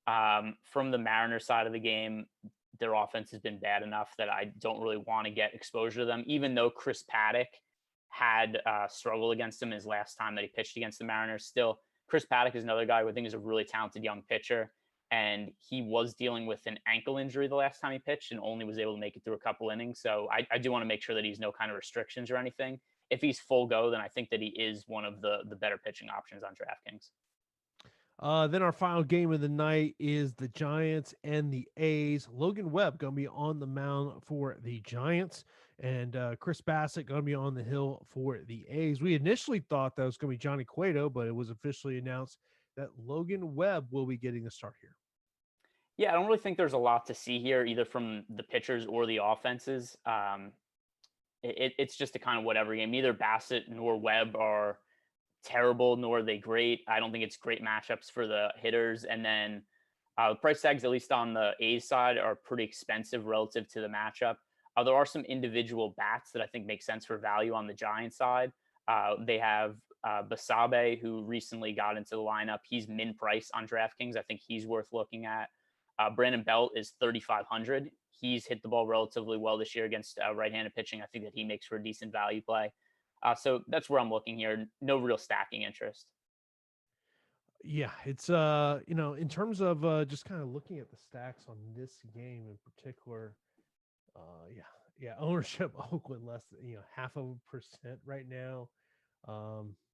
From the Mariners side of the game, their offense has been bad enough that I don't really want to get exposure to them, even though Chris Paddock had struggled against him his last time that he pitched against the Mariners. Still, Chris Paddock is another guy who I think is a really talented young pitcher, and he was dealing with an ankle injury the last time he pitched and only was able to make it through a couple innings. So I do want to make sure that he's no kind of restrictions or anything. If he's full go, then I think that he is one of the better pitching options on DraftKings. Then our final game of the night is the Giants and the A's. Logan Webb going to be on the mound for the Giants, and Chris Bassett going to be on the hill for the A's. We initially thought that was going to be Johnny Cueto, but it was officially announced that Logan Webb will be getting the start here. Yeah, I don't really think there's a lot to see here, either from the pitchers or the offenses. It's just a kind of whatever game. Neither Bassett nor Webb are terrible, nor are they great. I don't think it's great matchups for the hitters. And then the price tags, at least on the A's side, are pretty expensive relative to the matchup. There are some individual bats that I think make sense for value on the Giants side. They have Basabe, who recently got into the lineup. He's min price on DraftKings. I think he's worth looking at. Brandon Belt is 3,500. He's hit the ball relatively well this year against right-handed pitching. I think that he makes for a decent value play. So that's where I'm looking here. No real stacking interest. Yeah, it's in terms of just kind of looking at the stacks on this game in particular, ownership Oakland less than 0.5% right now.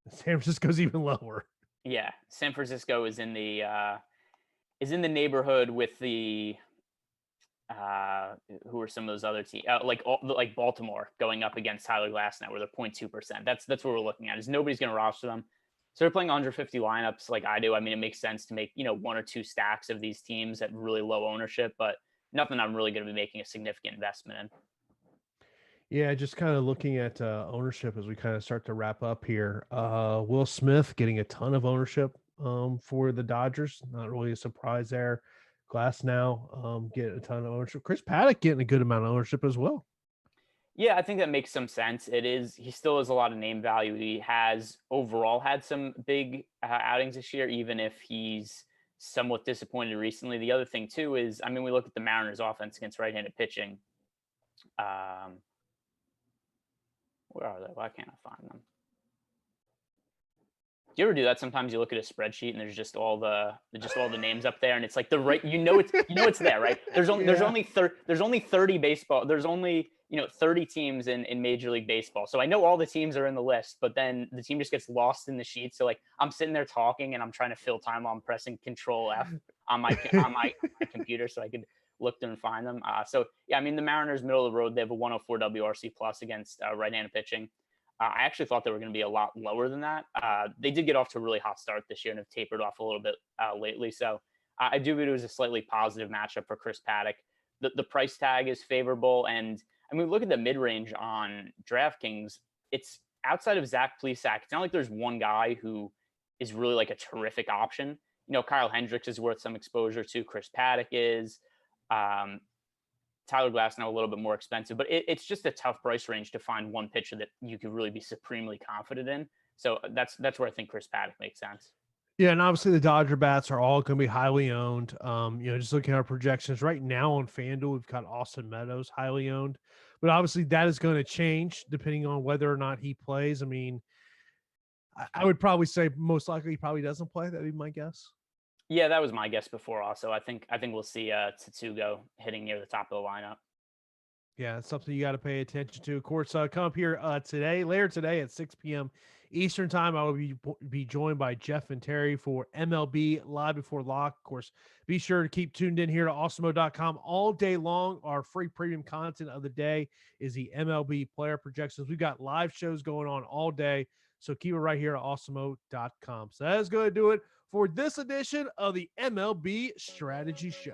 San Francisco's even lower. Yeah, San Francisco is in the neighborhood with the who are some of those other teams like Baltimore going up against Tyler Glasnow, where they're 0.2%. That's what we're looking at. Is nobody's going to roster them. So they're playing 150 lineups like I do. I mean, it makes sense to make one or two stacks of these teams at really low ownership, but nothing I'm really going to be making a significant investment in. Yeah, just kind of looking at ownership as we kind of start to wrap up here. Will Smith getting a ton of ownership for the Dodgers. Not really a surprise there. Glasnow getting a ton of ownership. Chris Paddock getting a good amount of ownership as well. Yeah, I think that makes some sense. He still has a lot of name value. He has overall had some big outings this year, even if he's somewhat disappointed recently. The other thing too is, I mean, we look at the Mariners offense against right-handed pitching. Where are they? Why can't I find them? Do you ever do that? Sometimes you look at a spreadsheet and there's just all the names up there, and it's like it's there, right? There's only 30 baseball. There's only 30 teams in Major League Baseball. So I know all the teams are in the list, but then the team just gets lost in the sheet. So like I'm sitting there talking and I'm trying to fill time while I'm pressing Control F on my computer so I could look through and find them. So yeah, I mean the Mariners middle of the road. They have a 104 WRC plus against right-handed pitching. I actually thought they were going to be a lot lower than that. They did get off to a really hot start this year and have tapered off a little bit lately. So I do view it as a slightly positive matchup for Chris Paddock. The price tag is favorable. And I mean, look at the mid range on DraftKings. It's outside of Zach Plesac. It's not like there's one guy who is really like a terrific option. Kyle Hendricks is worth some exposure to. Chris Paddock is. Tyler Glasnow a little bit more expensive, but it's just a tough price range to find one pitcher that you could really be supremely confident in. So that's where I think Chris Paddock makes sense. Yeah, and obviously the Dodger bats are all going to be highly owned. Just looking at our projections right now on FanDuel, we've got Austin Meadows highly owned, but obviously that is going to change depending on whether or not he plays. I mean, I would probably say most likely he probably doesn't play. That'd be my guess. Yeah, that was my guess before. Also, I think we'll see Tsutsugo hitting near the top of the lineup. Yeah, it's something you got to pay attention to. Of course, come up here later today at 6 p.m. Eastern time. I will be joined by Jeff and Terry for MLB Live Before Lock. Of course, be sure to keep tuned in here to Awesemo.com all day long. Our free premium content of the day is the MLB player projections. We've got live shows going on all day, so keep it right here at Awesemo.com. So that is going to do it for this edition of the MLB Strategy Show.